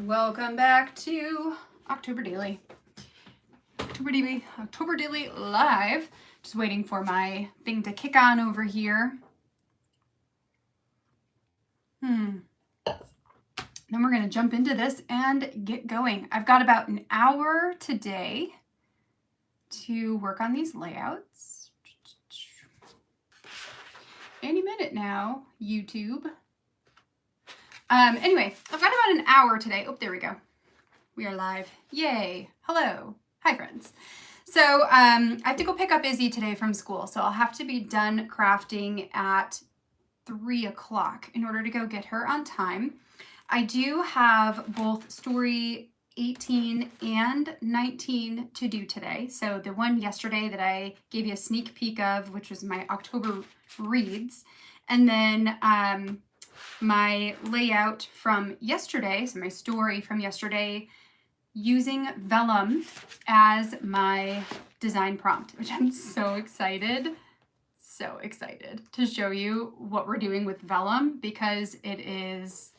Welcome back to October Daily. October Daily Live. Just waiting for my thing to kick on over here. Then we're going to jump into this and get going. I've got about an hour today to work on these layouts. Any minute now, YouTube. Anyway, I've got about an hour today. Oh, there we go. We are live. Yay. Hello. Hi, friends. So I have to go pick up Izzy today from school. So I'll have to be done crafting at 3 o'clock in order to go get her on time. I do have both story 18 and 19 to do today. So the one yesterday that I gave you a sneak peek of, which was my October reads, and then my layout from yesterday, so my story from yesterday, using vellum as my design prompt, which I'm so excited to show you what we're doing with vellum, because it is,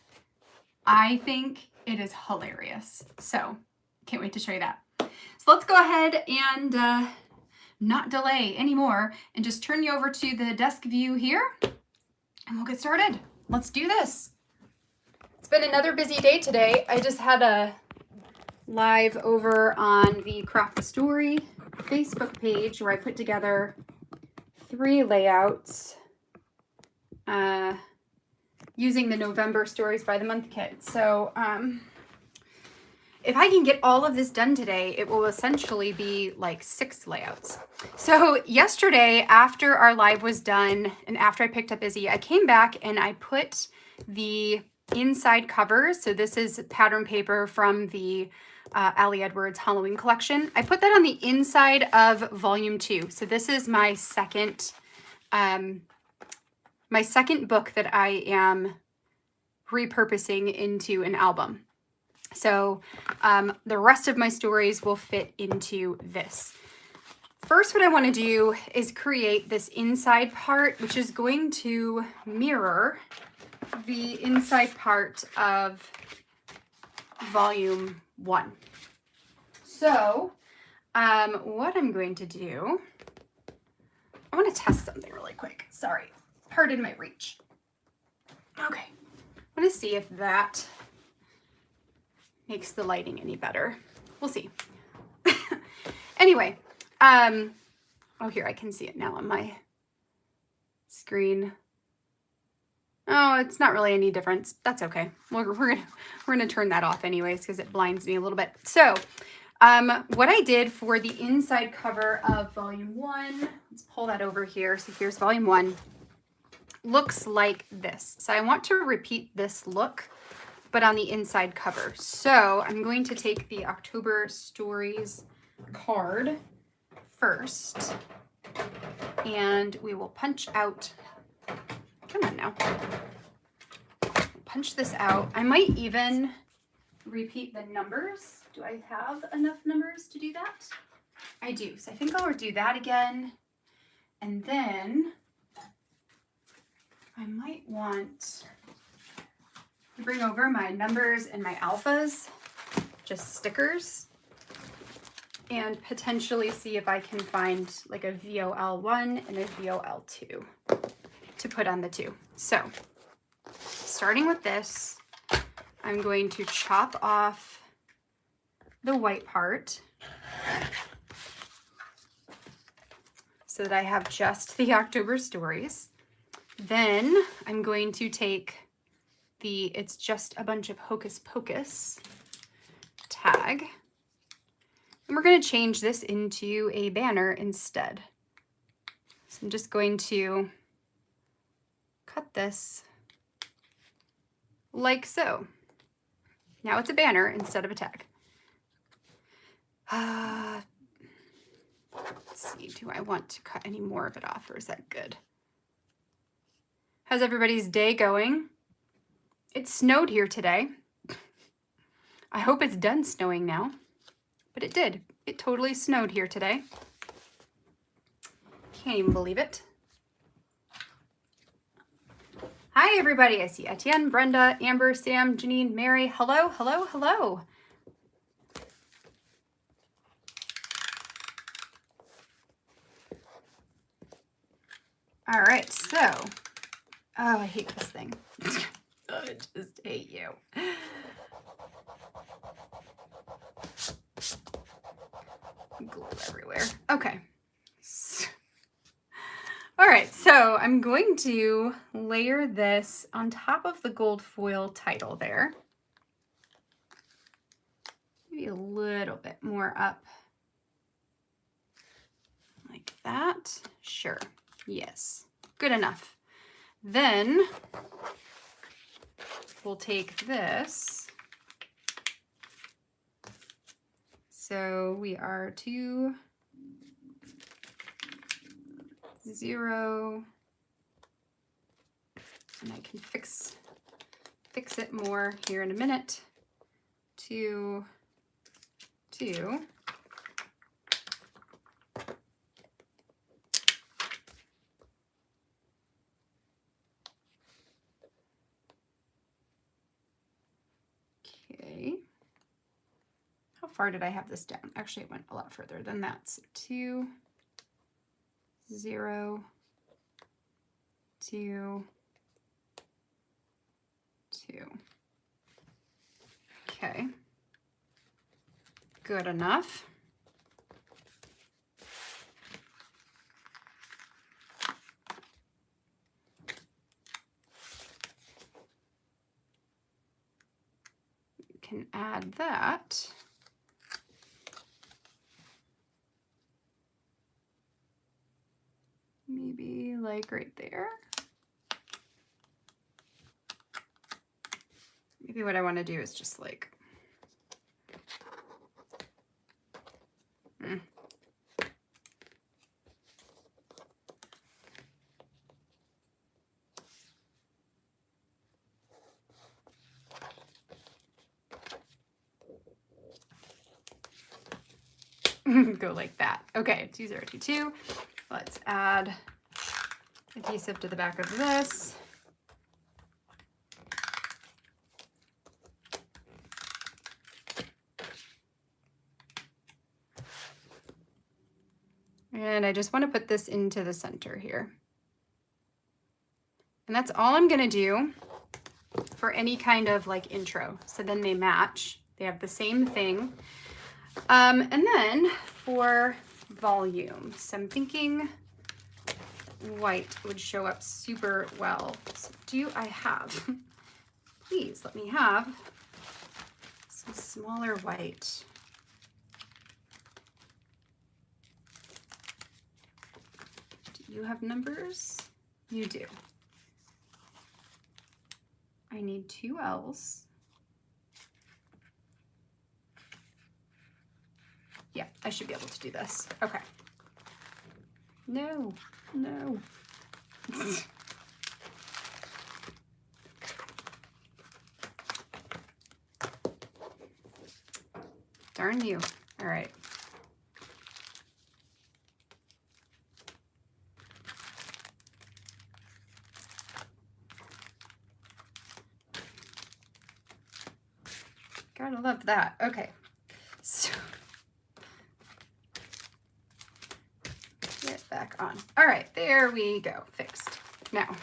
I think it is hilarious. So can't wait to show you that. So let's go ahead and not delay anymore and just turn you over to the desk view here and we'll get started. Let's do this. It's been another busy day today. I just had a live over on the Craft the Story Facebook page where I put together 3 layouts using the November Stories by the Month kit. So if I can get all of this done today, it will essentially be like 6 layouts. So yesterday, after our live was done and after I picked up Izzy, I came back and I put the inside covers. So this is pattern paper from the Allie Edwards Halloween collection. I put that on the inside of volume 2. So this is my second book that I am repurposing into an album. So the rest of my stories will fit into this. First, what I want to do is create this inside part, which is going to mirror the inside part of volume 1. So what I'm going to do, I want to test something really quick. Sorry, pardon my reach. Okay, I want to see if that makes the lighting any better. We'll see. Anyway, oh, here, I can see it now on my screen. Oh, it's not really any difference. That's okay. We're gonna turn that off anyways because it blinds me a little bit. So what I did for the inside cover of volume 1, let's pull that over here. So here's volume 1. Looks like this. So I want to repeat this look, but on the inside cover. So I'm going to take the October Stories card first, and we will punch out, come on now, punch this out. I might even repeat the numbers. Do I have enough numbers to do that? I do. So I think I'll do that again. And then I might want to bring over my numbers and my alphas, just stickers, and potentially see if I can find like a VOL1 and a VOL2 to put on the 2. So starting with this, I'm going to chop off the white part so that I have just the October Stories. Then I'm going to take the It's Just a Bunch of Hocus Pocus tag, and we're going to change this into a banner instead. So I'm just going to cut this like so. Now it's a banner instead of a tag. Let's see, do I want to cut any more of it off, or is that good? How's everybody's day going? It snowed here today. I hope it's done snowing now, but it did. It totally snowed here today. Can't even believe it. Hi, everybody. I see Etienne, Brenda, Amber, Sam, Janine, Mary. Hello, hello, hello. All right, so, oh, I hate this thing. I just hate you. Glue everywhere. Okay. All right, so I'm going to layer this on top of the gold foil title there. Maybe a little bit more up. Like that. Sure. Yes. Good enough. Then we'll take this. So we are 2, 0, and I can fix it more here in a minute. 2, 2. Okay. How far did I have this down? Actually, it went a lot further than that. So 2, 0, 2, 2. Okay. Good enough. You can add that. Maybe like right there. Maybe what I want to do is just like go like that. Okay, 2022. Let's add adhesive to the back of this. And I just want to put this into the center here. And that's all I'm going to do for any kind of like intro. So then they match. They have the same thing. And then for volume, so I'm thinking white would show up super well. So do I have, please let me have some smaller white. Do you have numbers? You do. I need 2 L's. Yeah, I should be able to do this. Okay. No, no. Darn you. All right. Gotta love that. Okay. So get back on. All right, there we go. Fixed. Now,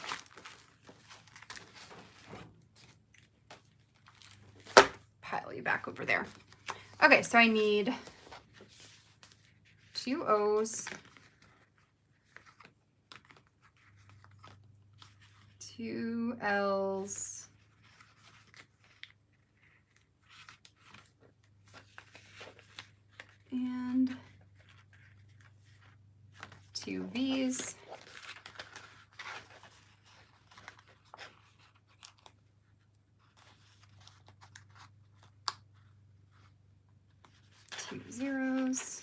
pile you back over there. Okay, so I need 2 O's, 2 L's, and 2 V's. Two zeros.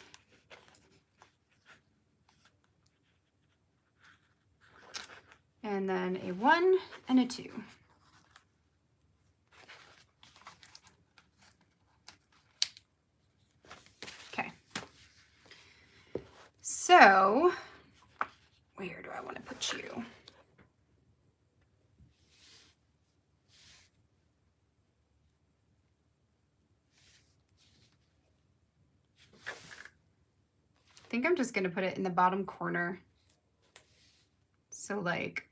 And then a 1 and a 2. Okay. So, where do I want to put you? think I'm just gonna put it in the bottom corner. So like,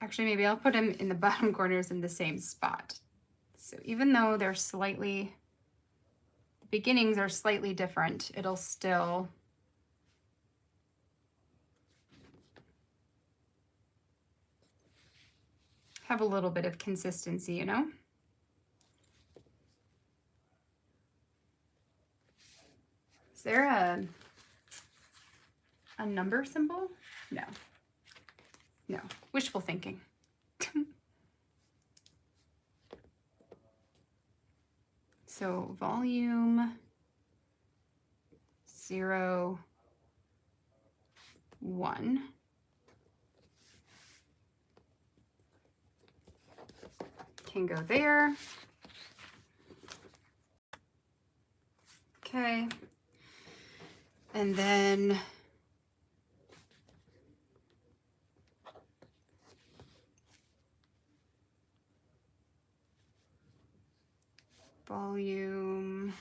actually, maybe I'll put them in the bottom corners in the same spot. So even though they're slightly, the beginnings are slightly different, it'll still have a little bit of consistency, you know? Is there a number symbol? No. No, wishful thinking. So volume 0, 1. Can go there. Okay. And then volume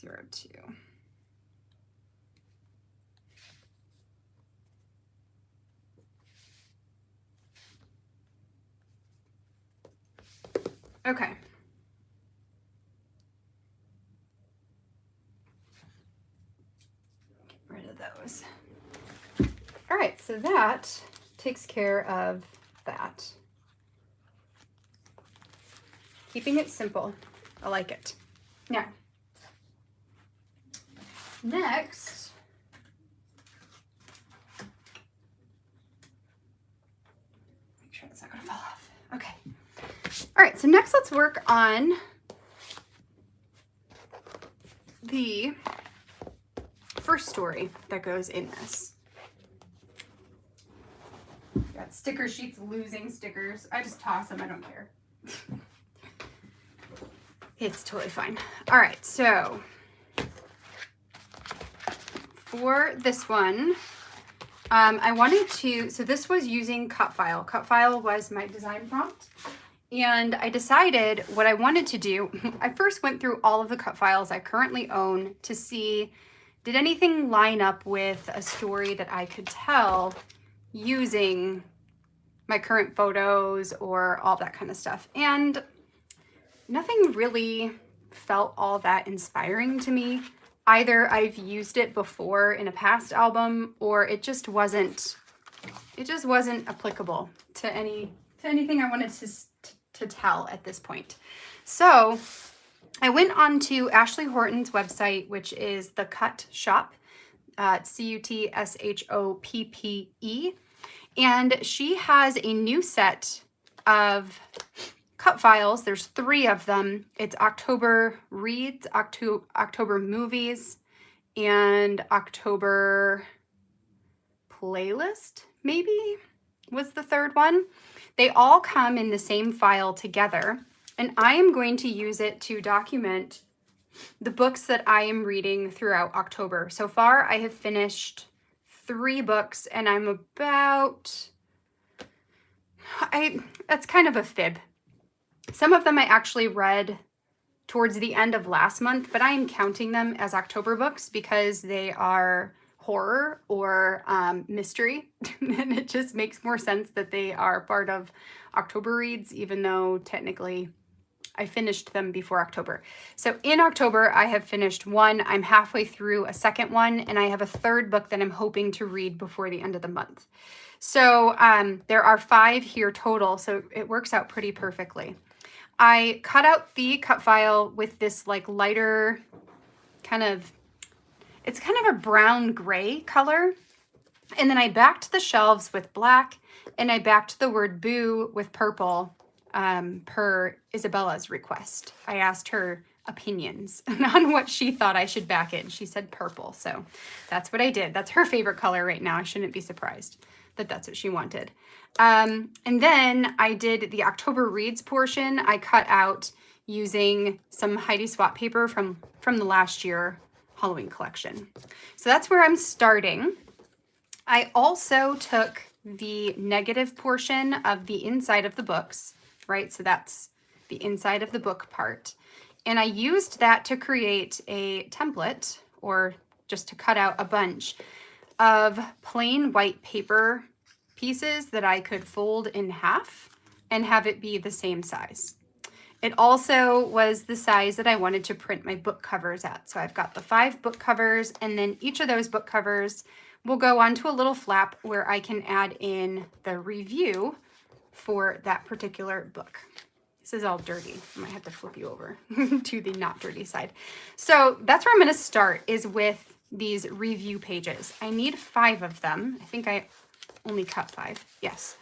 02. Okay. Get rid of those. All right, so that takes care of that. Keeping it simple. I like it. Now, next, make sure it's not gonna fall off. Okay. All right, so next let's work on the first story that goes in this. Got sticker sheets, losing stickers. I just toss them, I don't care. It's totally fine. All right, so for this one, I wanted to, so this was using cut file. Cut file was my design prompt. And I decided what I wanted to do, I first went through all of the cut files I currently own to see, did anything line up with a story that I could tell using my current photos or all that kind of stuff. And nothing really felt all that inspiring to me. Either I've used it before in a past album, or it just wasn't applicable to anything I wanted to tell at this point. So I went on to Ashley Horton's website, which is The Cut Shop, CUTSHOPPE, and she has a new set of cut files. There's 3 of them. It's October Reads, October Movies, and October Playlist, maybe was the 3rd one. They all come in the same file together, and I am going to use it to document the books that I am reading throughout October. So far, I have finished 3 books, and I'm about, that's kind of a fib. Some of them I actually read towards the end of last month, but I am counting them as October books because they are horror or mystery, and it just makes more sense that they are part of October reads, even though technically I finished them before October. So in October, I have finished 1. I'm halfway through a 2nd one, and I have a 3rd book that I'm hoping to read before the end of the month. So there are 5 here total, so it works out pretty perfectly. I cut out the cut file with this like lighter it's kind of a brown gray color. And then I backed the shelves with black, and I backed the word boo with purple per Isabella's request. I asked her opinions on what she thought I should back in. She said purple, so that's what I did. That's her favorite color right now. I shouldn't be surprised that that's what she wanted. And then I did the October Reads portion. I cut out using some Heidi Swap paper from the last year Halloween collection. So that's where I'm starting. I also took the negative portion of the inside of the books, right? So that's the inside of the book part. And I used that to create a template, or just to cut out a bunch of plain white paper pieces that I could fold in half and have it be the same size. It also was the size that I wanted to print my book covers at. So I've got the 5 book covers, and then each of those book covers will go onto a little flap where I can add in the review for that particular book. This is all dirty. I might have to flip you over to the not dirty side. So that's where I'm going to start, is with these review pages. I need 5 of them. I think I only cut 5. Yes.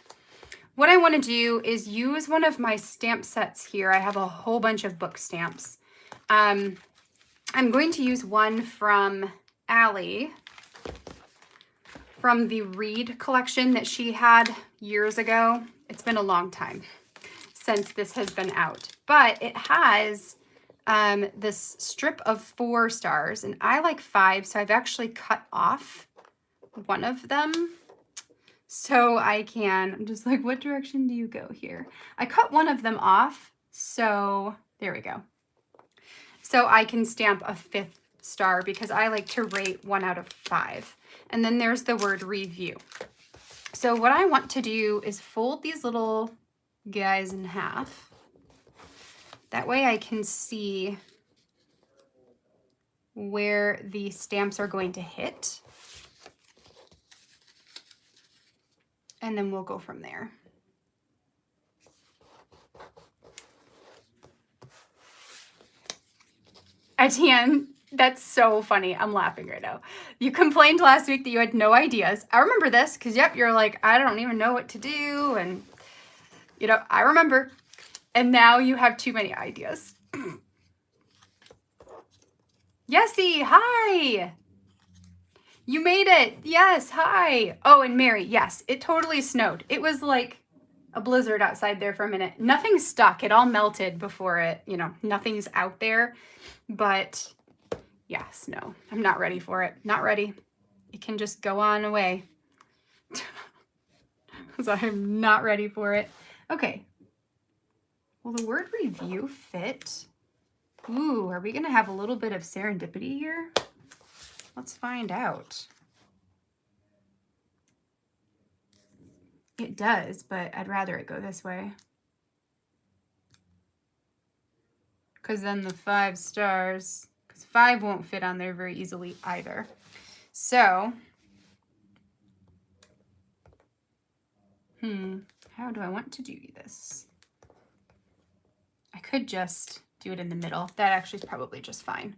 What I want to do is use one of my stamp sets here. I have a whole bunch of book stamps. I'm going to use one from Allie, from the Read collection that she had years ago. It's been a long time since this has been out, but it has this strip of 4 stars, and I like 5, so I've actually cut off one of them so I can, I'm just like, what direction do you go here? I cut one of them off, so there we go. So I can stamp a 5th star because I like to rate 1 out of 5. And then there's the word review. So what I want to do is fold these little guys in half. That way I can see where the stamps are going to hit. And then we'll go from there. Etienne, that's so funny. I'm laughing right now. You complained last week that you had no ideas. I remember this because, yep, you're like, I don't even know what to do. And, you know, I remember. And now you have too many ideas. Yessie, hi. You made it. Yes, hi. Oh, and Mary, yes, it totally snowed. It was like a blizzard outside there for a minute. Nothing stuck. It all melted before it, you know, nothing's out there. But yeah, snow. I'm not ready for it. Not ready. It can just go on away. So I'm not ready for it. Okay. Will the word review fit? Ooh, are we going to have a little bit of serendipity here? Let's find out. It does, but I'd rather it go this way. Because then the 5 stars, because 5 won't fit on there very easily either. So, how do I want to do this? I could just do it in the middle. That actually is probably just fine.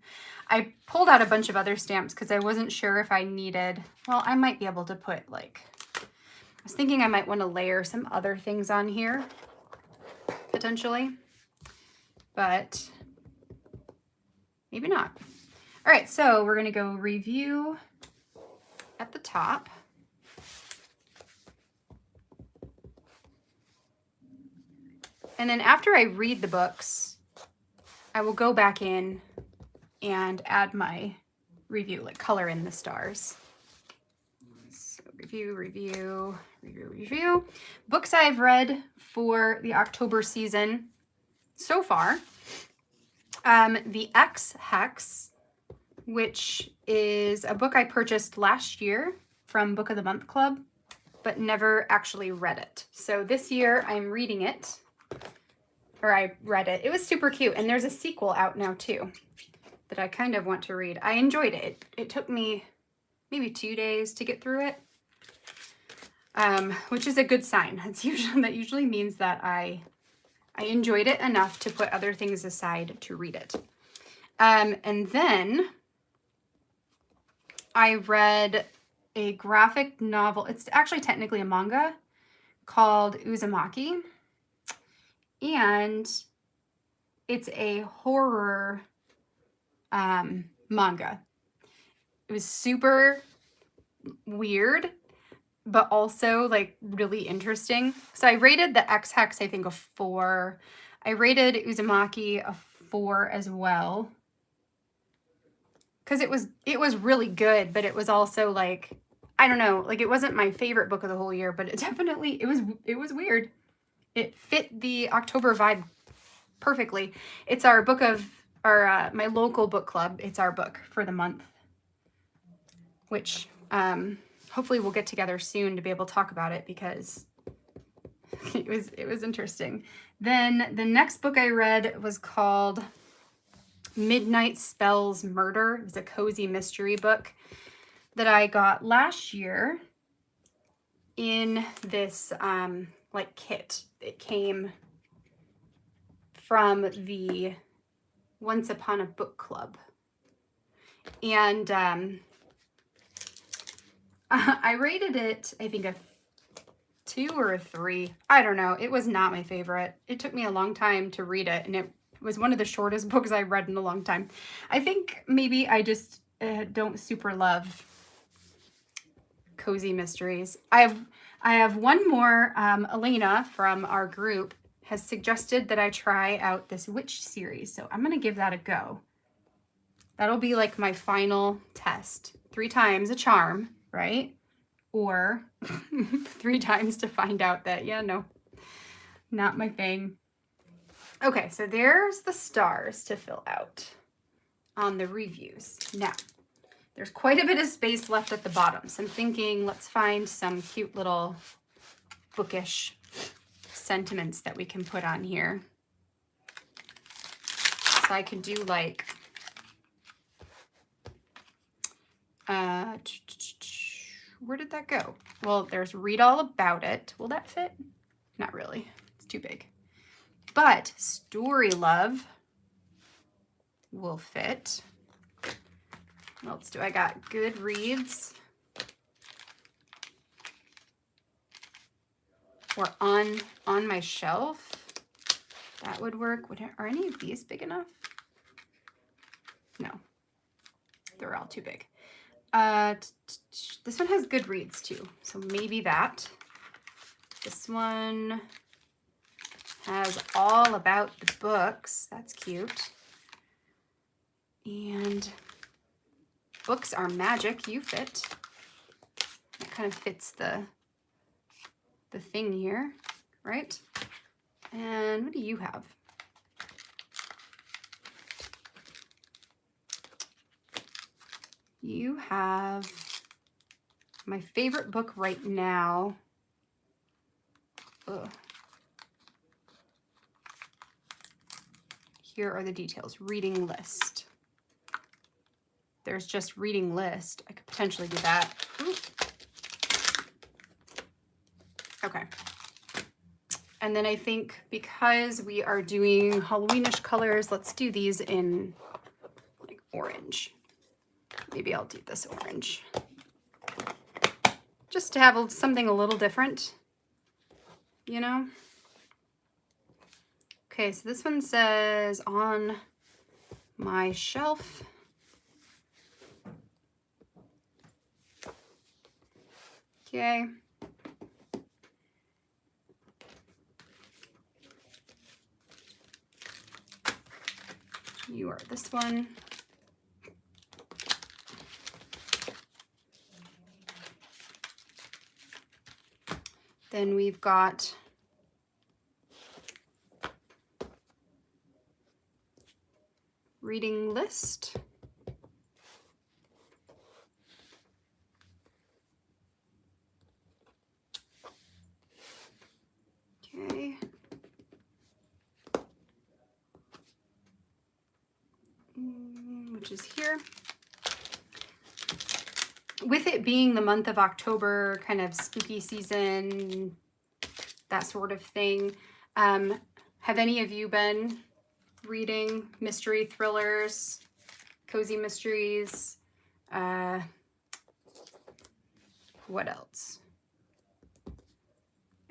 I pulled out a bunch of other stamps because I wasn't sure if I needed, well, I might be able to put like, I was thinking I might want to layer some other things on here, potentially, but maybe not. All right, so we're going to go review at the top. And then after I read the books, I will go back in and add my review, like color in the stars. So review, review, review, review. Books I've read for the October season so far. The X Hex, which is a book I purchased last year from Book of the Month Club, but never actually read it. So this year I'm reading it, or I read it. It was super cute, and there's a sequel out now too that I kind of want to read. I enjoyed it. It took me maybe 2 days to get through it, which is a good sign. That usually means that I enjoyed it enough to put other things aside to read it. And then I read a graphic novel. It's actually technically a manga called Uzumaki. And it's a horror manga. It was super weird, but also like really interesting. So I rated the X-Hex, I think, a 4. I rated Uzumaki a 4 as well. Because it was really good, but it was also like, I don't know, like it wasn't my favorite book of the whole year, but it definitely, it was weird. It fit the October vibe perfectly. It's our book of, our, my local book club. It's our book for the month, which hopefully we'll get together soon to be able to talk about it because it was interesting. Then the next book I read was called Midnight Spells Murder. It was a cozy mystery book that I got last year in this like kit. It came from the Once Upon a Book Club. And I rated it, I think, a 2 or a 3. I don't know. It was not my favorite. It took me a long time to read it, and it was one of the shortest books I've read in a long time. I think maybe I just don't super love cozy mysteries. I have one more. Elena from our group has suggested that I try out this witch series, so I'm going to give that a go. That'll be like my final test. 3 times a charm, right? Or 3 times to find out that, yeah, no, not my thing. Okay, so there's the stars to fill out on the reviews. Now, there's quite a bit of space left at the bottom, so I'm thinking let's find some cute little bookish sentiments that we can put on here. So I could do like, where did that go? Well, there's read all about it. Will that fit? Not really. It's too big. But story love will fit. What else do I got? Good reads. Or on my shelf. That would work. Are any of these big enough? No. They're all too big. This one has good reads too, so maybe that. This one has all about the books. That's cute. And books are magic. You fit. That kind of fits the thing here, right? And what do you have? You have my favorite book right now. Ugh. Here are the details. Reading list. There's just reading list. I could potentially do that. Ooh. Okay. And then I think because we are doing Halloweenish colors, let's do these in like orange. Maybe I'll do this orange. Just to have something a little different, you know? Okay, so this one says on my shelf. Okay. You are this one. Then we've got reading list. Okay. Which is here. With it being the month of October, kind of spooky season, that sort of thing, have any of you been reading mystery thrillers, cozy mysteries? What else?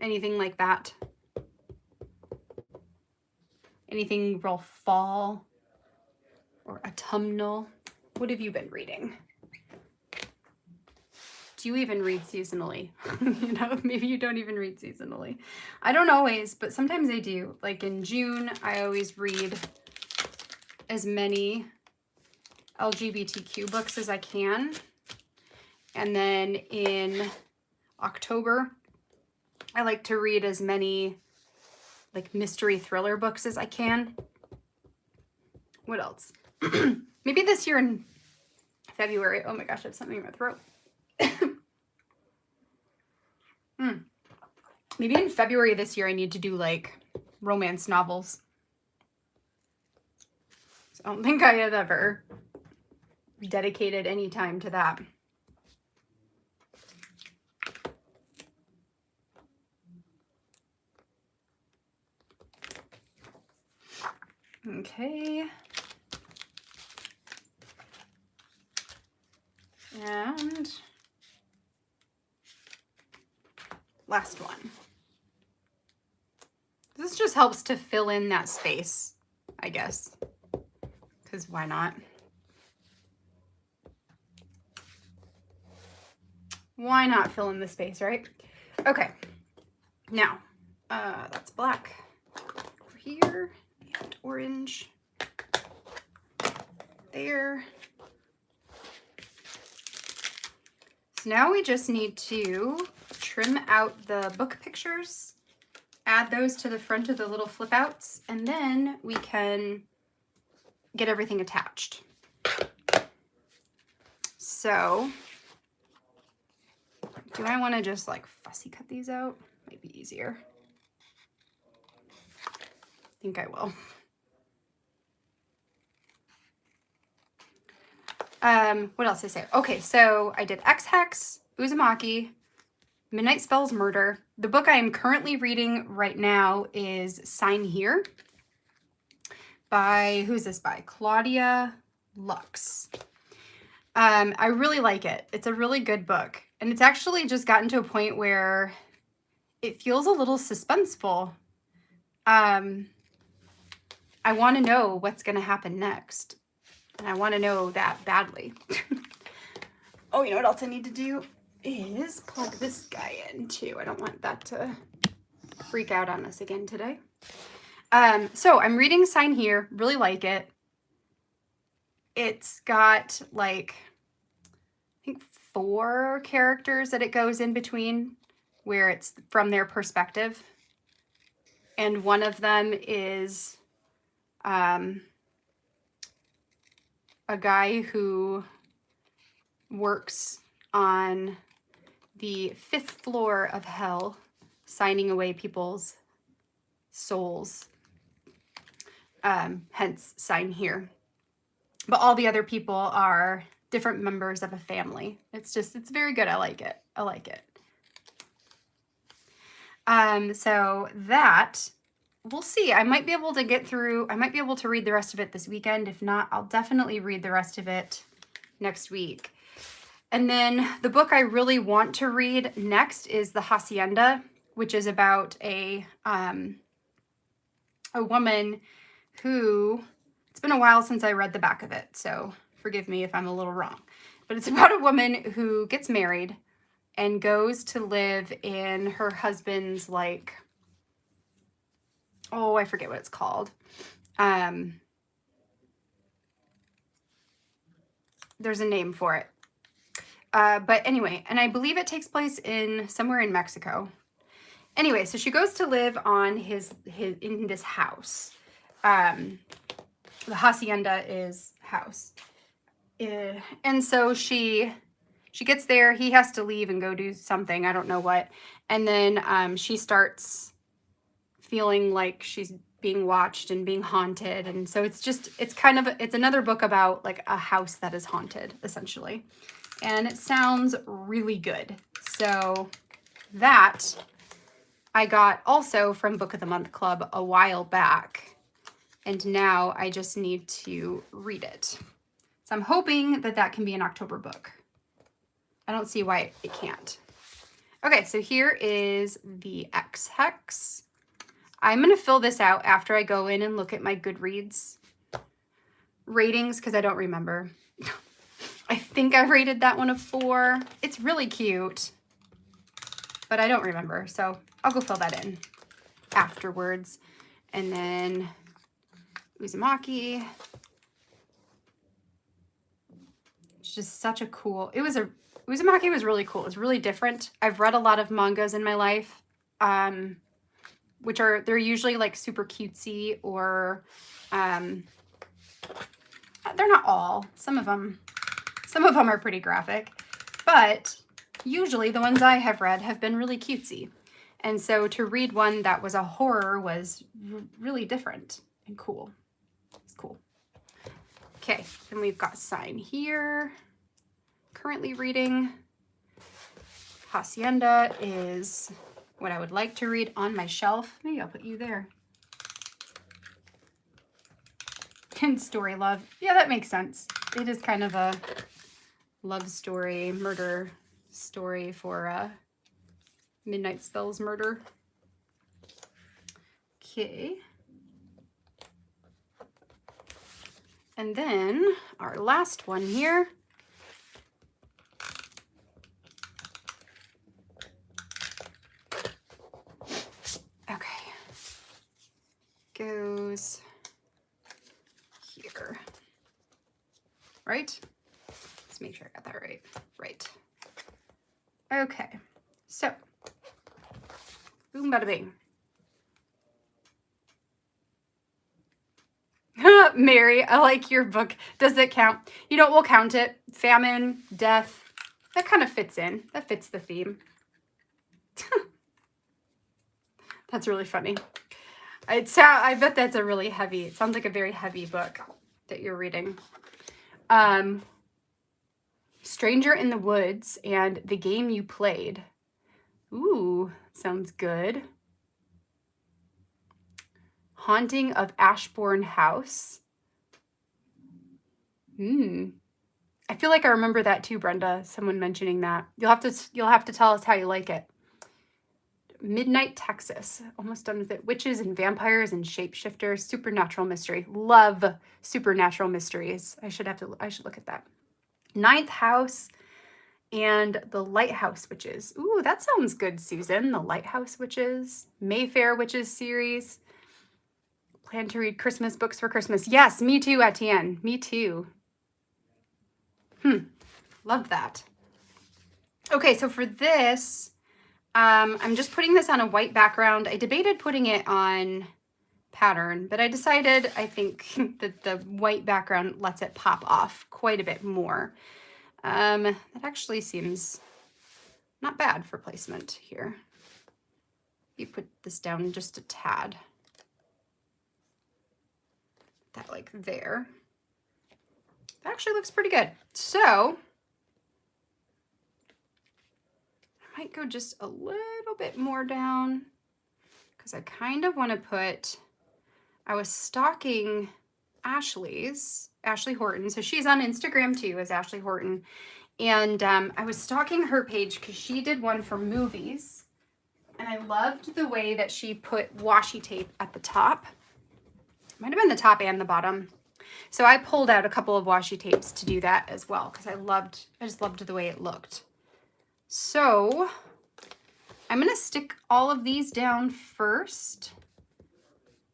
Anything like that? Anything real fall? or autumnal. What have you been reading? Do you even read seasonally? You know, maybe you don't even read seasonally. I don't always, but sometimes I do. Like in June, I always read as many LGBTQ books as I can. And then in October, I like to read as many like mystery thriller books as I can. What else? Maybe this year in February. Oh my gosh, I have something in my throat. Maybe in February this year I need to do like romance novels. So I don't think I have ever dedicated any time to that. Okay. And last one. This just helps to fill in that space, I guess, because why not? Why not fill in the space, right? Okay, now that's black over here and orange there. So now we just need to trim out the book pictures, add those to the front of the little flip outs, and then we can get everything attached. So do I want to just like fussy cut these out? Might be easier. I think I will. What else did I say? Okay, so I did X-Hex, Uzumaki, Midnight Spells Murder. The book I am currently reading right now is Sign Here by, who's this by? Claudia Lux. I really like it. It's a really good book. And it's actually just gotten to a point where it feels a little suspenseful. I want to know what's going to happen next. And I want to know that badly. Oh, you know what else I need to do is plug this guy in too. I don't want that to freak out on us again today. So I'm reading Sign Here. Really like it. It's got like, I think 4 characters that it goes in between where it's from their perspective. And one of them is a guy who works on the 5th floor of hell, signing away people's souls, hence Sign Here. But all the other people are different members of a family. It's very good. I like it. I like it. So that, we'll see. I might be able to get through, I might be able to read the rest of it this weekend. If not, I'll definitely read the rest of it next week. And then the book I really want to read next is The Hacienda, which is about a woman who, it's been a while since I read the back of it, so forgive me if I'm a little wrong. But it's about a woman who gets married and goes to live in her husband's, like, oh, I forget what it's called. There's a name for it. But anyway, and I believe it takes place in somewhere in Mexico. Anyway, so she goes to live on in this house. The hacienda is house. And so she gets there. He has to leave and go do something. I don't know what. And then she starts feeling like she's being watched and being haunted. And so it's another book about like a house that is haunted, essentially. And it sounds really good. So that I got also from Book of the Month Club a while back. And now I just need to read it. So I'm hoping that that can be an October book. I don't see why it can't. Okay, so here is the X-Hex. I'm going to fill this out after I go in and look at my Goodreads ratings because I don't remember. I think I rated that one a 4. It's really cute, but I don't remember. So I'll go fill that in afterwards. And then Uzumaki. It's just such a cool, Uzumaki was really cool. It's really different. I've read a lot of mangas in my life, they're usually like super cutesy or, they're not all. Some of them are pretty graphic, but usually the ones I have read have been really cutesy. And so to read one that was a horror was really different and cool. It's cool. Okay, and we've got Sign here. Currently reading. Hacienda is what I would like to read on my shelf. Maybe I'll put you there. And Story Love. Yeah, that makes sense. It is kind of a love story, murder story for Midnight Spells murder. Okay. And then our last one here. Okay. Goes here. Right? Let's make sure I got that right. Right. Okay. So, boom, bada bing. Mary, I like your book. Does it count? You know, we'll count it. Famine, death. That kind of fits in. That fits the theme. That's really funny. I bet that's a really heavy, it sounds like a very heavy book that you're reading. Stranger in the Woods and The Game You Played. Ooh, sounds good. Haunting of Ashbourne House. I feel like I remember that too, Brenda. Someone mentioning that. You'll have to tell us how you like it. Midnight Texas. Almost done with it. Witches and Vampires and Shapeshifters. Supernatural mystery. Love supernatural mysteries. I should look at that. Ninth House and The Lighthouse Witches. Ooh, that sounds good, Susan. The Lighthouse Witches. Mayfair Witches series. Plan to read Christmas books for Christmas. Yes, me too, Etienne. Me too. Love that. Okay, so for this, I'm just putting this on a white background. I debated putting it on pattern, but I decided I think that the white background lets it pop off quite a bit more. That actually seems not bad for placement here. You put this down just a tad. That like there. That actually looks pretty good. So I might go just a little bit more down because I kind of want to put, I was stalking Ashley Horton. So she's on Instagram too as Ashley Horton. And I was stalking her page because she did one for movies. And I loved the way that she put washi tape at the top. Might have been the top and the bottom. So I pulled out a couple of washi tapes to do that as well because I just loved the way it looked. So I'm going to stick all of these down first,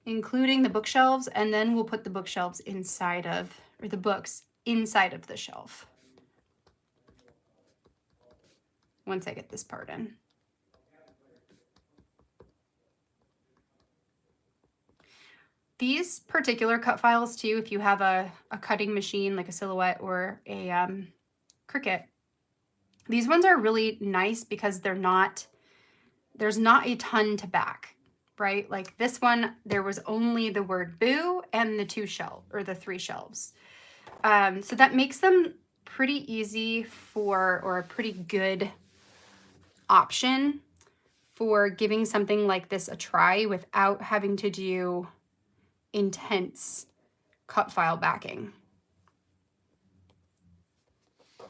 including the bookshelves, and then we'll put the bookshelves inside of, or the books inside of the shelf once I get this part in. These particular cut files too, if you have a cutting machine like a Silhouette or a Cricut, these ones are really nice because there's not a ton to back, right? Like this one, there was only the word boo and the 3 shelves. So that makes them pretty easy or a pretty good option for giving something like this a try without having to do intense cut file backing.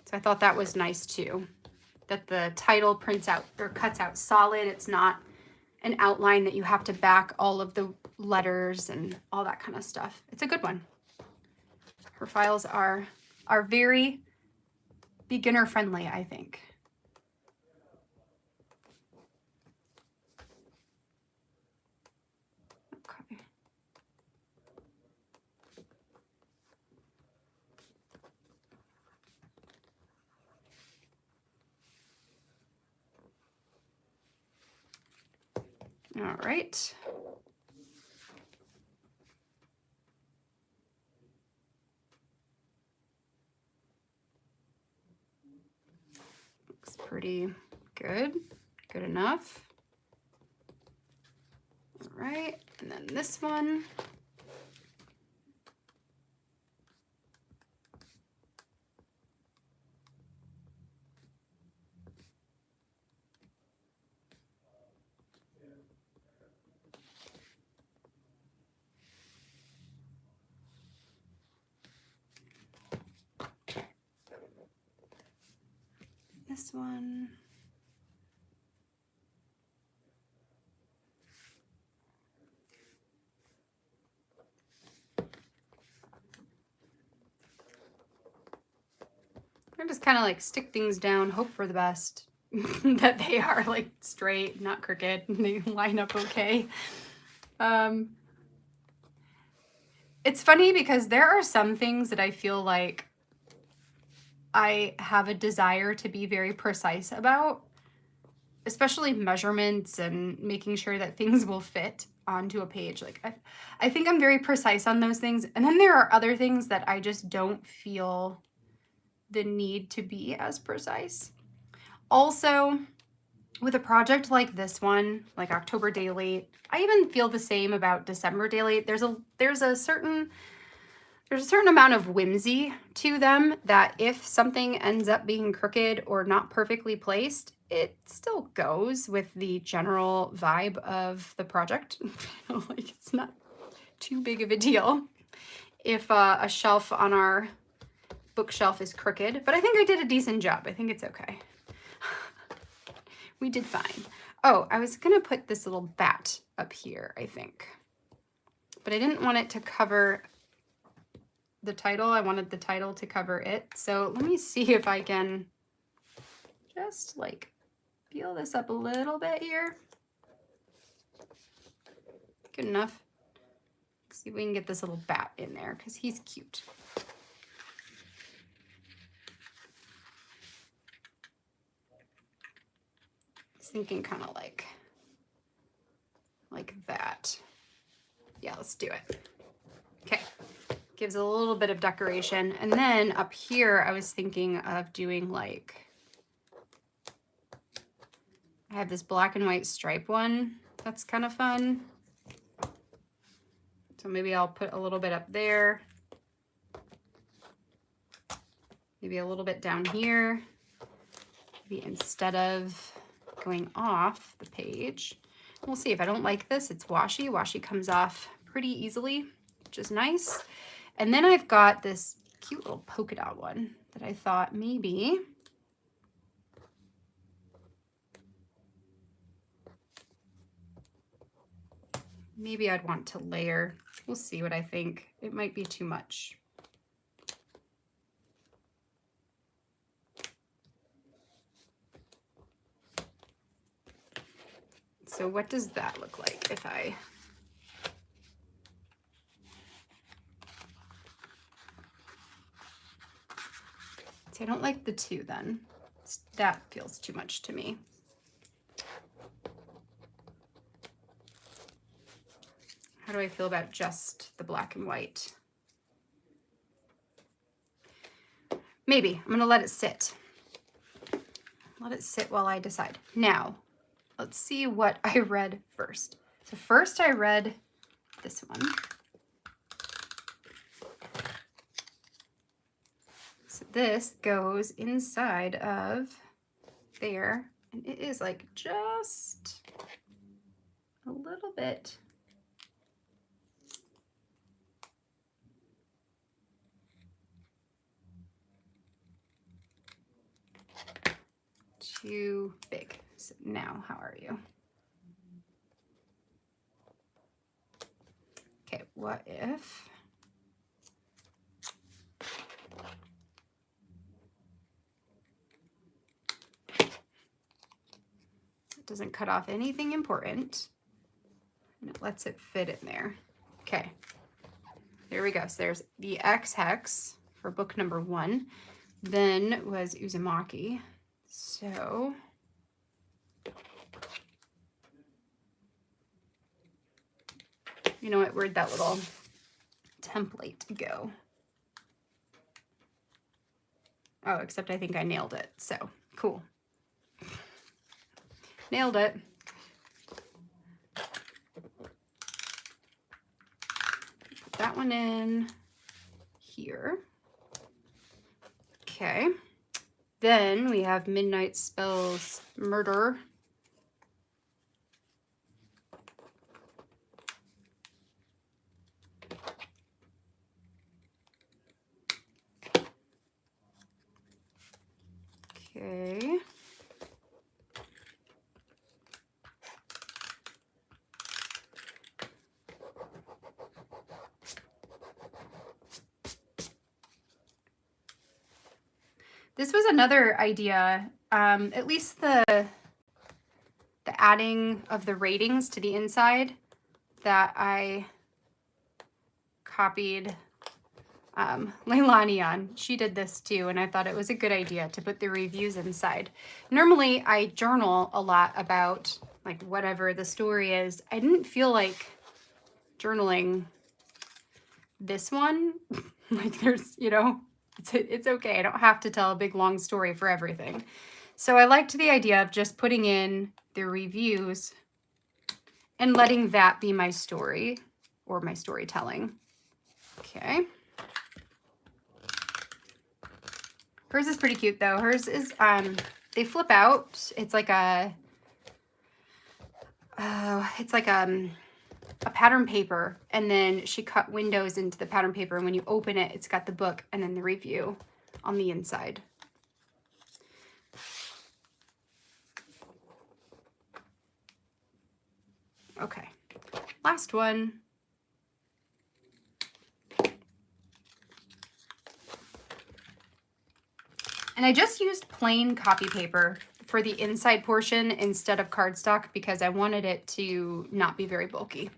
So I thought that was nice too, that the title prints out or cuts out solid. It's not an outline that you have to back all of the letters and all that kind of stuff. It's a good one. Her files are very beginner friendly, I think. Okay. All right. Looks pretty good. Good enough. All right, and then this one. This one. I just kind of like stick things down, hope for the best, that they are like straight, not crooked, and they line up okay. It's funny because there are some things that I feel like I have a desire to be very precise about, especially measurements and making sure that things will fit onto a page. Like I think I'm very precise on those things. And then there are other things that I just don't feel the need to be as precise. Also, with a project like this one, like October day late, I even feel the same about December day late. There's a certain amount of whimsy to them that if something ends up being crooked or not perfectly placed, it still goes with the general vibe of the project. Like it's not too big of a deal if a shelf on our bookshelf is crooked, but I think I did a decent job. I think it's okay. We did fine. Oh, I was gonna put this little bat up here, I think, but I didn't want it to cover the title. I wanted the title to cover it. So let me see if I can just like peel this up a little bit here. Good enough. Let's see if we can get this little bat in there because he's cute. I was thinking kind of like that. Yeah, let's do it. Okay. Gives a little bit of decoration. And then up here, I was thinking of doing like, I have this black and white stripe one. That's kind of fun. So maybe I'll put a little bit up there. Maybe a little bit down here. Maybe instead of going off the page. We'll see. If I don't like this, it's washi. Washi comes off pretty easily, which is nice. And then I've got this cute little polka dot one that I thought maybe I'd want to layer. We'll see what I think. It might be too much. So what does that look like if I... See, I don't like the two then. That feels too much to me. How do I feel about just the black and white? Maybe. I'm going to let it sit. Let it sit while I decide. Now, let's see what I read first. So first I read this one. So this goes inside of there, and it is like just a little bit too big. So now, how are you? Okay, what if doesn't cut off anything important. And it lets it fit in there. Okay, there we go. So there's the X hex for book number 1. Then was Uzumaki. So you know what, where'd that little template go? Oh, except I think I nailed it. So cool. Nailed it. Put that one in here. Okay. Then we have Midnight Spells Murder. Okay. This was another idea, at least the adding of the ratings to the inside that I copied Leilani on. She did this too, and I thought it was a good idea to put the reviews inside. Normally, I journal a lot about like whatever the story is. I didn't feel like journaling this one. Like there's, you know, it's okay. I don't have to tell a big long story for everything. So I liked the idea of just putting in the reviews and letting that be my story or my storytelling. Okay. Hers is pretty cute though. Hers is, they flip out. It's like a pattern paper, and then she cut windows into the pattern paper, and when you open it, it's got the book and then the review on the inside. Okay, last one. And I just used plain copy paper for the inside portion instead of cardstock because I wanted it to not be very bulky.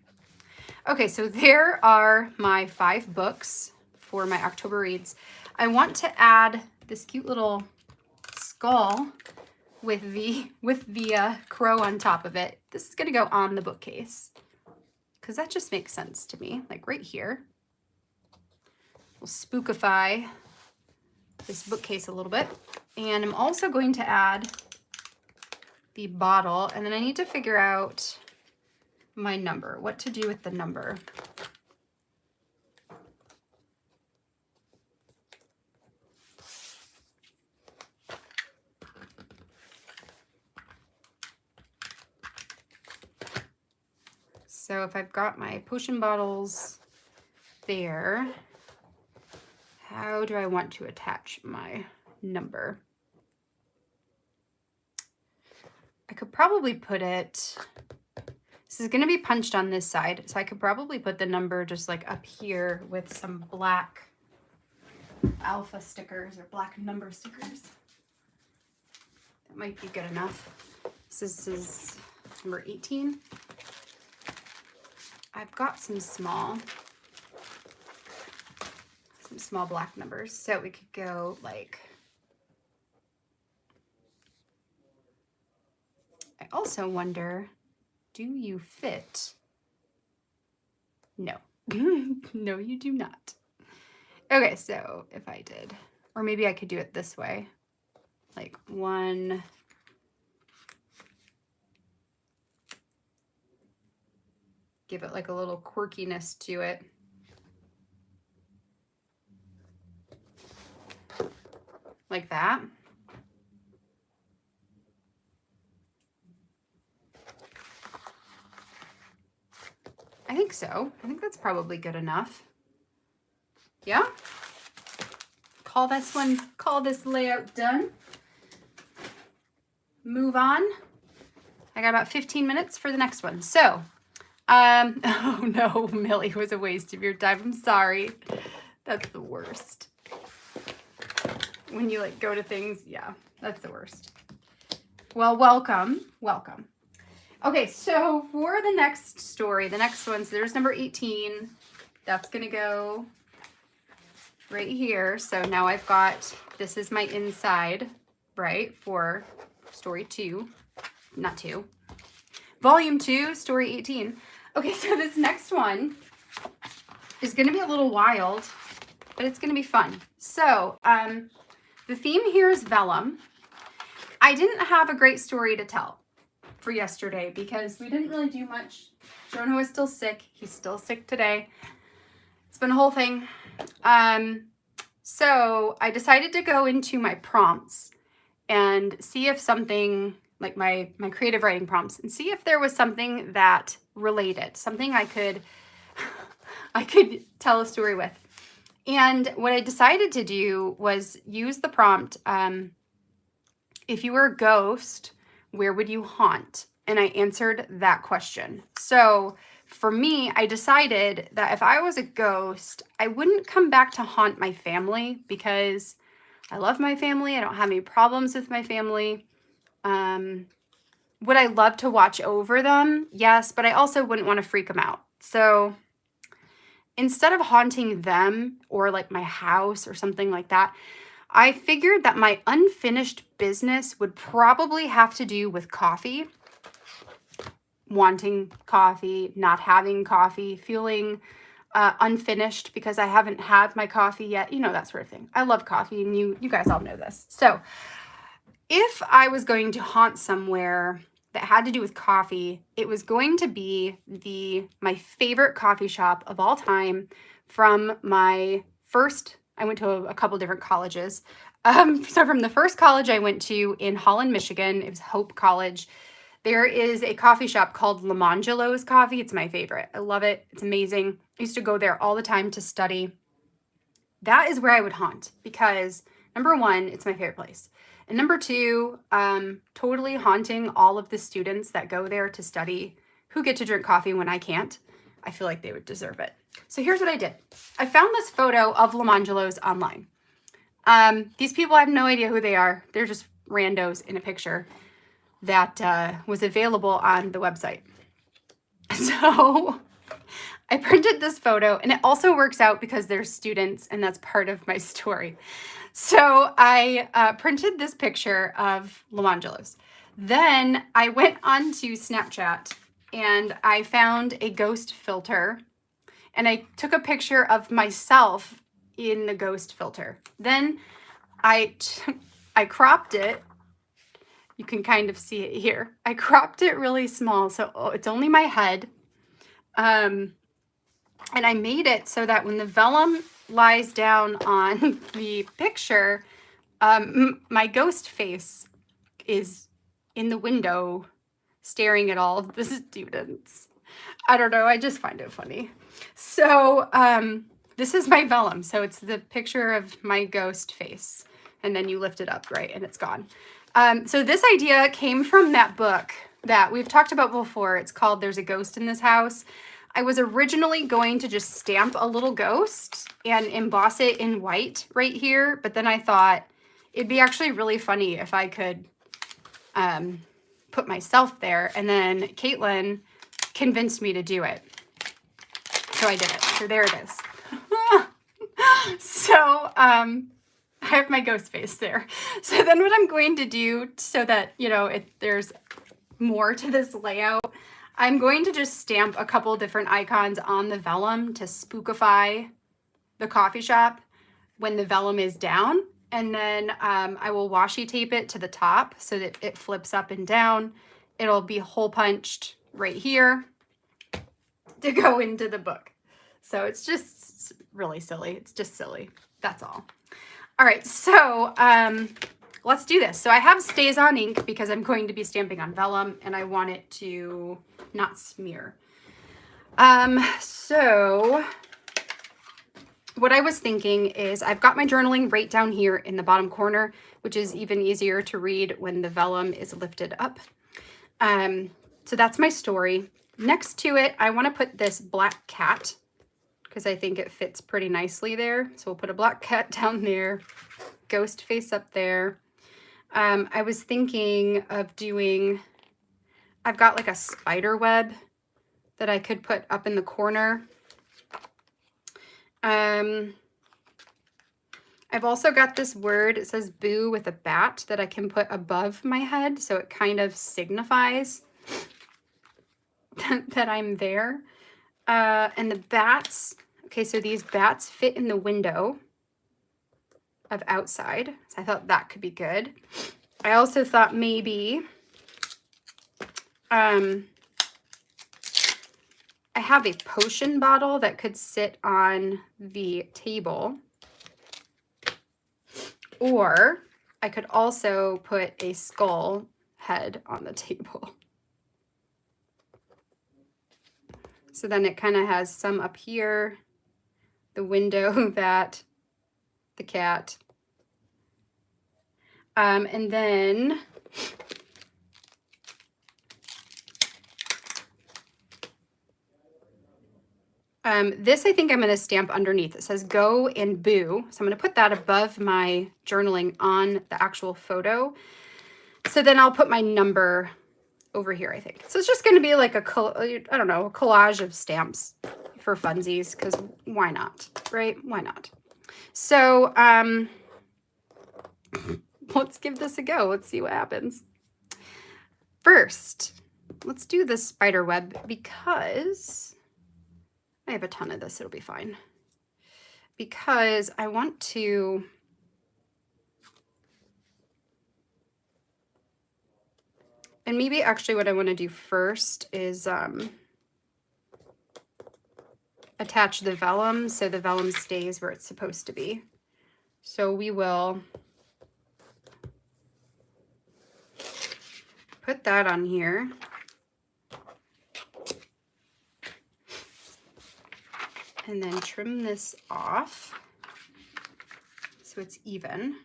Okay, so there are my 5 books for my October reads. I want to add this cute little skull with the crow on top of it. This is gonna go on the bookcase because that just makes sense to me, like right here. We'll spookify this bookcase a little bit. And I'm also going to add the bottle, and then I need to figure out my number, what to do with the number. So if I've got my potion bottles there, how do I want to attach my number? I could probably put it, this is going to be punched on this side, so I could probably put the number just like up here with some black alpha stickers or black number stickers. That might be good enough. This is number 18. I've got some small black numbers, so we could go like, I also wonder, do you fit? No. No, you do not. Okay, so if I did, or maybe I could do it this way, like 1, give it like a little quirkiness to it. Like that. I think so. I think that's probably good enough. Yeah? Call this layout done. Move on. I got about 15 minutes for the next one. So, oh no, Millie, was a waste of your time. I'm sorry. That's the worst. When you like go to things, yeah, that's the worst. Well, welcome. Okay, so for the next story, the next one, so there's number 18. That's going to go right here. So now I've got, this is my inside, right, for story 2, not 2. Volume 2, story 18. Okay, so this next one is going to be a little wild, but it's going to be fun. So the theme here is vellum. I didn't have a great story to tell for yesterday because we didn't really do much. Jonah was still sick. He's still sick today. It's been a whole thing. So I decided to go into my prompts and see if something, like my creative writing prompts, and see if there was something that related, something I could tell a story with. And what I decided to do was use the prompt, if you were a ghost, where would you haunt? And I answered that question. So for me, I decided that if I was a ghost, I wouldn't come back to haunt my family because I love my family. I don't have any problems with my family. Would I love to watch over them? Yes, but I also wouldn't want to freak them out. So instead of haunting them or like my house or something like that, I figured that my unfinished business would probably have to do with coffee. Wanting coffee, not having coffee, feeling unfinished because I haven't had my coffee yet. You know, that sort of thing. I love coffee, and you guys all know this. So if I was going to haunt somewhere that had to do with coffee, it was going to be my favorite coffee shop of all time from my first, I went to a couple different colleges. So from the first college I went to in Holland, Michigan, it was Hope College. There is a coffee shop called Lamangelo's Coffee. It's my favorite. I love it. It's amazing. I used to go there all the time to study. That is where I would haunt because number one, it's my favorite place. And number two, totally haunting all of the students that go there to study who get to drink coffee when I can't. I feel like they would deserve it. So here's what I did. I found this photo of Lamangelo's online. These people, I have no idea who they are. They're just randos in a picture that was available on the website. So I printed this photo, and it also works out because they're students, and that's part of my story. So I printed this picture of Lamangelo's. Then I went onto Snapchat, and I found a ghost filter, and I took a picture of myself in the ghost filter. Then I cropped it. You can kind of see it here. I cropped it really small, so it's only my head. And I made it so that when the vellum lies down on the picture, my ghost face is in the window staring at all of the students. I don't know, I just find it funny. So this is my vellum. So it's the picture of my ghost face. And then you lift it up, right? And it's gone. So this idea came from that book that we've talked about before. It's called There's a Ghost in This House. I was originally going to just stamp a little ghost and emboss it in white right here. But then I thought it'd be actually really funny if I could put myself there. And then Caitlin convinced me to do it. So I did it. So there it is. So I have my ghost face there. So then what I'm going to do so that, you know, there's more to this layout, I'm going to just stamp a couple different icons on the vellum to spookify the coffee shop when the vellum is down. And then I will washi tape it to the top so that it flips up and down. It'll be hole punched right here to go into the book. So it's just really silly. It's just silly. That's all. All right, so let's do this. So I have Stays on ink because I'm going to be stamping on vellum and I want it to not smear. So what I was thinking is I've got my journaling right down here in the bottom corner, which is even easier to read when the vellum is lifted up. So that's my story. Next to it, I want to put this black cat because I think it fits pretty nicely there. So we'll put a black cat down there, ghost face up there. I was thinking of doing I've got like a spider web that I could put up in the corner. I've also got this word, it says boo with a bat, that I can put above my head, so it kind of signifies that I'm there. And the bats, okay, so these bats fit in the window of outside, so I thought that could be good. I also thought maybe I have a potion bottle that could sit on the table, or I could also put a skull head on the table. So then it kind of has some up here, the window, that, the cat. And then this I think I'm going to stamp underneath. It says go and boo. So I'm going to put that above my journaling on the actual photo. So then I'll put my number over here, I think. So it's just going to be like a collage of stamps for funsies, because why not, right? Why not? So let's give this a go. Let's see what happens. First, let's do the spider web, because I have a ton of this. It'll be fine. Because I want to and maybe actually what I want to do first is attach the vellum so the vellum stays where it's supposed to be. So we will put that on here. And then trim this off so it's even.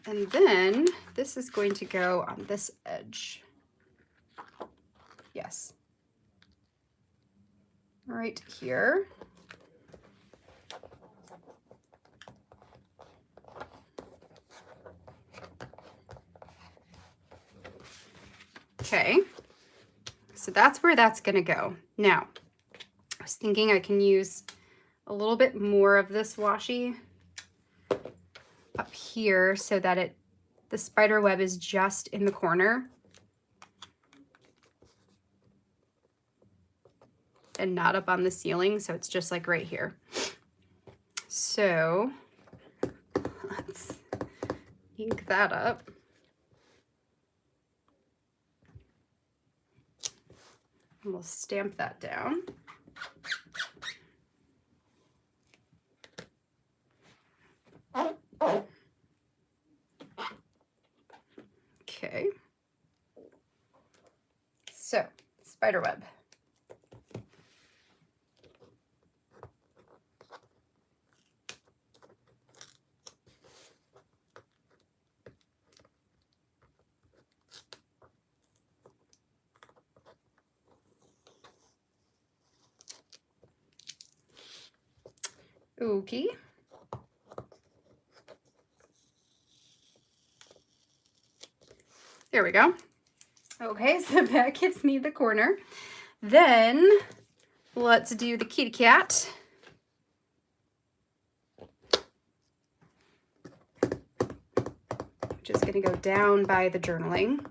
And then this is going to go on this edge. Yes. Right here. Okay, so that's where that's going to go. Now, I was thinking I can use a little bit more of this washi up here so that the spider web is just in the corner and not up on the ceiling, so it's just like right here. So let's ink that up. And we'll stamp that down. Okay. So, spider web. Okay. There we go. Okay, so that gives me the corner. Then let's do the kitty cat. Which is going to go down by the journaling.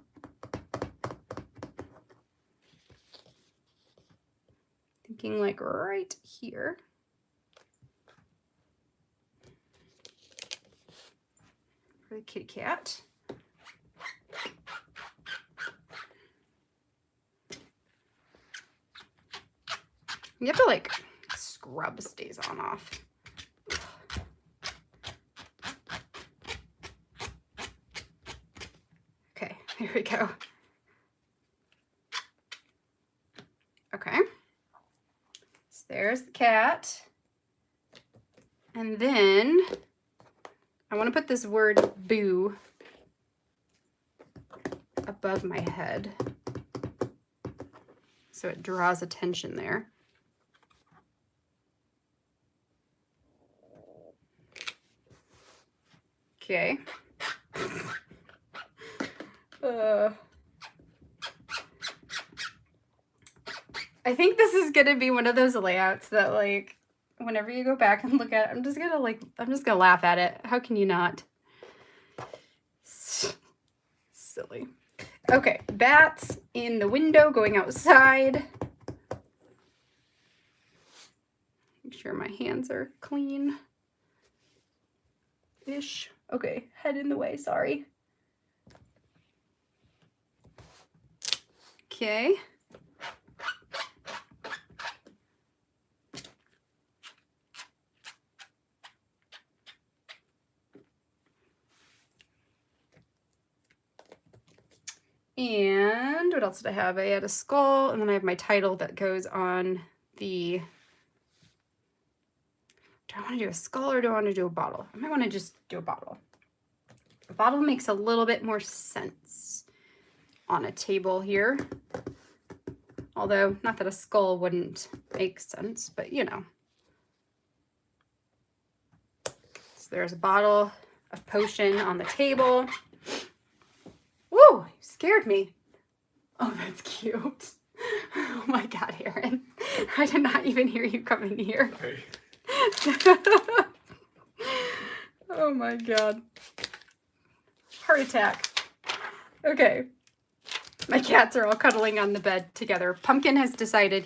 Thinking like right here. For the kitty cat. You have to like scrub stays on off. Okay, here we go. Okay, so there's the cat. And then I want to put this word boo above my head so it draws attention there. Okay. I think this is gonna be one of those layouts that, like, whenever you go back and look at it, I'm just gonna laugh at it. How can you not? Silly. Okay, bats in the window going outside. Make sure my hands are clean-ish. Okay, head in the way, sorry. Okay. And what else did I have? I had a skull, and then I have my title that goes on the... Do I want to do a skull or do I want to do a bottle? I might want to just do a bottle. A bottle makes a little bit more sense on a table here. Although, not that a skull wouldn't make sense, but you know. So there's a bottle of potion on the table. Woo! You scared me. Oh, that's cute. Oh my God, Aaron. I did not even hear you come in here. Hey. Oh my God. Heart attack. Okay. My cats are all cuddling on the bed together. Pumpkin has decided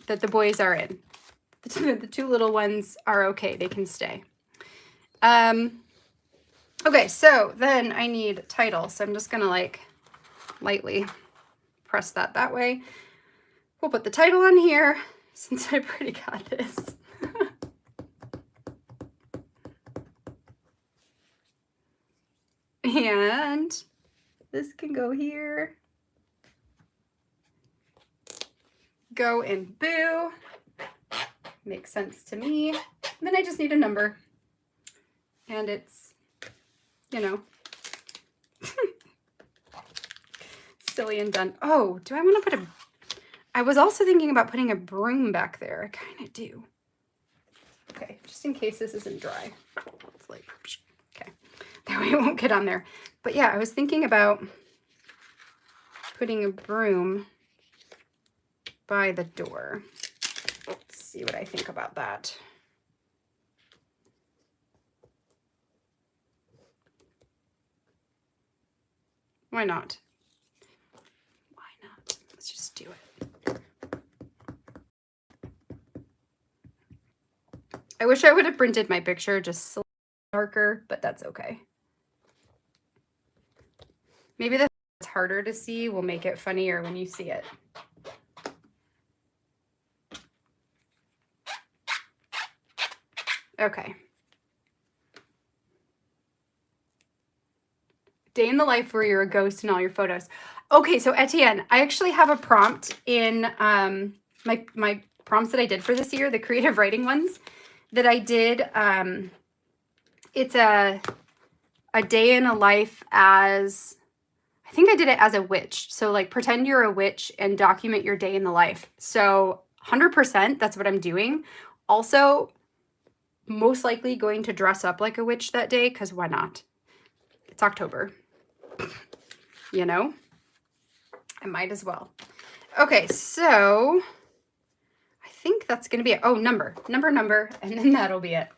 that the boys are in. The two little ones are okay. They can stay. Okay, so then I need title. So I'm just gonna like lightly press that way. We'll put the title on here since I pretty got this. And this can go here. Go in boo. Makes sense to me. And then I just need a number. And it's, you know, silly and done. Oh, do I want to put a... I was also thinking about putting a broom back there. I kind of do. Okay, just in case this isn't dry. It's like, okay. That way it won't get on there. But yeah, I was thinking about putting a broom by the door. Let's see what I think about that. Why not? Why not? Let's just do it. I wish I would have printed my picture just slightly darker, but that's okay. Maybe that's harder to see will make it funnier when you see it. Okay. Day in the life where you're a ghost in all your photos. Okay, so Etienne, I actually have a prompt in my prompts that I did for this year, the creative writing ones that I did. It's a day in a life as, I think I did it as a witch. So like pretend you're a witch and document your day in the life. So 100%, that's what I'm doing. Also, most likely going to dress up like a witch that day, because why not? It's October. You know? I might as well. Okay, so I think that's going to be it. Oh, number, and then that'll be it.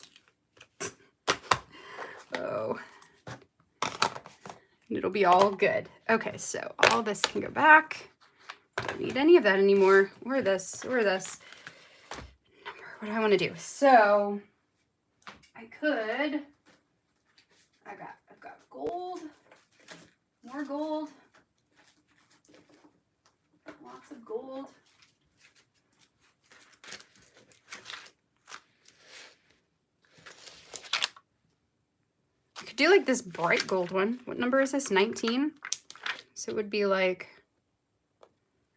Oh. It'll be all good. Okay, so all this can go back. Don't need any of that anymore. Or this. Number, what do I want to do? So I've got gold, more gold, lots of gold. I could do like this bright gold one. What number is this? 19. So it would be like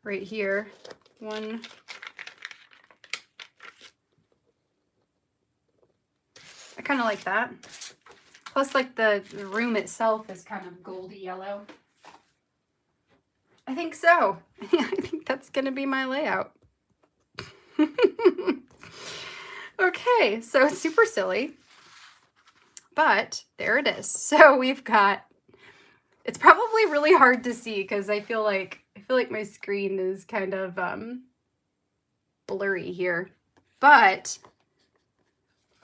right here. One. I kind of like that. Plus, like, the room itself is kind of goldy yellow. I think so. I think that's going to be my layout. Okay, so super silly. but there it is. So we've got, it's probably really hard to see because I feel like my screen is kind of blurry here, but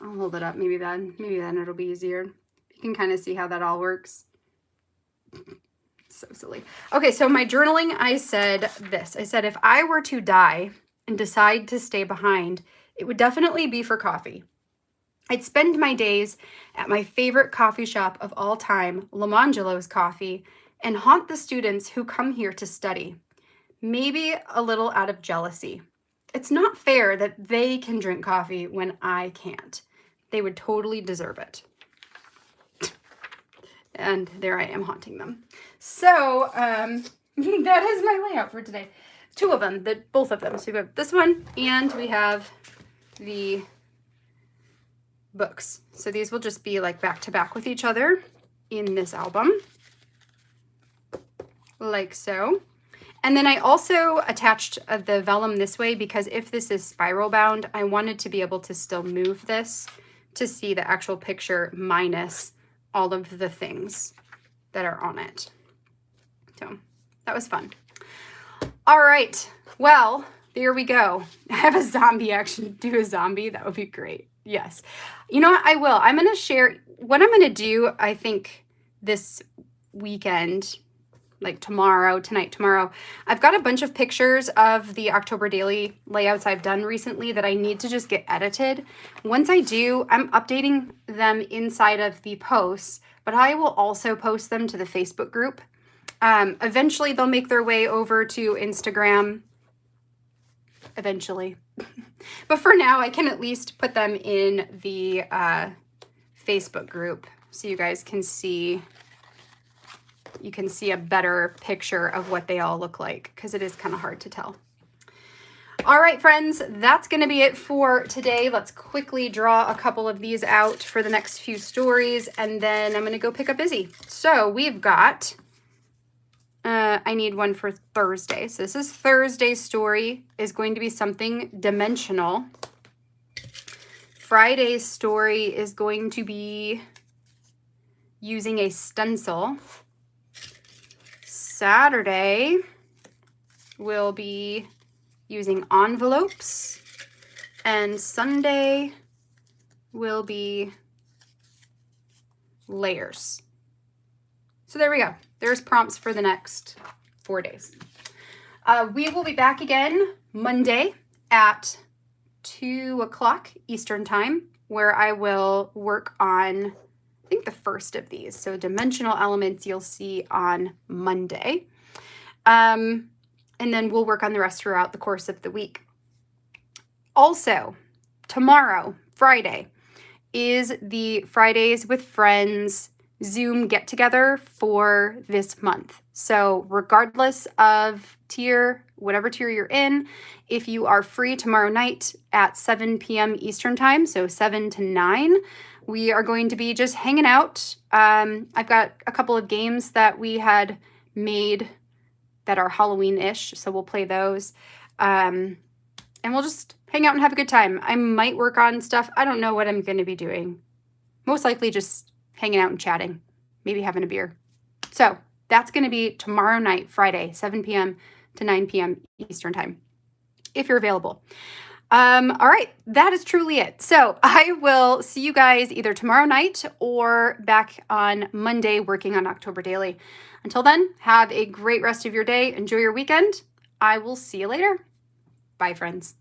I'll hold it up. Maybe then it'll be easier. You can kind of see how that all works. So silly. Okay, so my journaling, I said this. I said, if I were to die and decide to stay behind, it would definitely be for coffee. I'd spend my days at my favorite coffee shop of all time, Lamangelo's Coffee, and haunt the students who come here to study. Maybe a little out of jealousy. It's not fair that they can drink coffee when I can't. They would totally deserve it. And there I am haunting them. So that is my layout for today. Two of them, both of them. So we have this one and we have the books. So these will just be like back to back with each other in this album, like so. And then I also attached the vellum this way because if this is spiral bound, I wanted to be able to still move this to see the actual picture minus all of the things that are on it. So that was fun. All right, well, there we go. I have a zombie action. Do a zombie, that would be great. Yes. You know what, I will. I'm going to share what I'm going to do, I think, this weekend, like tonight, tomorrow. I've got a bunch of pictures of the October daily layouts I've done recently that I need to just get edited. Once I do, I'm updating them inside of the posts, but I will also post them to the Facebook group. Eventually, they'll make their way over to Instagram. Eventually. But for now, I can at least put them in the Facebook group so you guys can see. You can see a better picture of what they all look like because it is kind of hard to tell. All right, friends, that's going to be it for today. Let's quickly draw a couple of these out for the next few stories, and then I'm going to go pick up Izzy. So we've got, I need one for Thursday. So this is Thursday's story, is going to be something dimensional. Friday's story is going to be using a stencil. Saturday will be using envelopes, and Sunday will be layers. So there we go. There's prompts for the next 4 days. We will be back again Monday at 2 o'clock Eastern time, where I will work on, I think, the first of these. So dimensional elements you'll see on Monday. And then we'll work on the rest throughout the course of the week. Also, tomorrow, Friday, is the Fridays with Friends Zoom get-together for this month. So regardless of tier, whatever tier you're in, if you are free tomorrow night at 7 p.m. Eastern time, so 7 to 9, we are going to be just hanging out. I've got a couple of games that we had made that are Halloween-ish, so we'll play those. And we'll just hang out and have a good time. I might work on stuff. I don't know what I'm going to be doing. Most likely just hanging out and chatting, maybe having a beer. So that's going to be tomorrow night, Friday, 7 p.m. to 9 p.m. Eastern time, if you're available. All right, that is truly it. So I will see you guys either tomorrow night or back on Monday working on October Daily. Until then, have a great rest of your day. Enjoy your weekend. I will see you later. Bye, friends.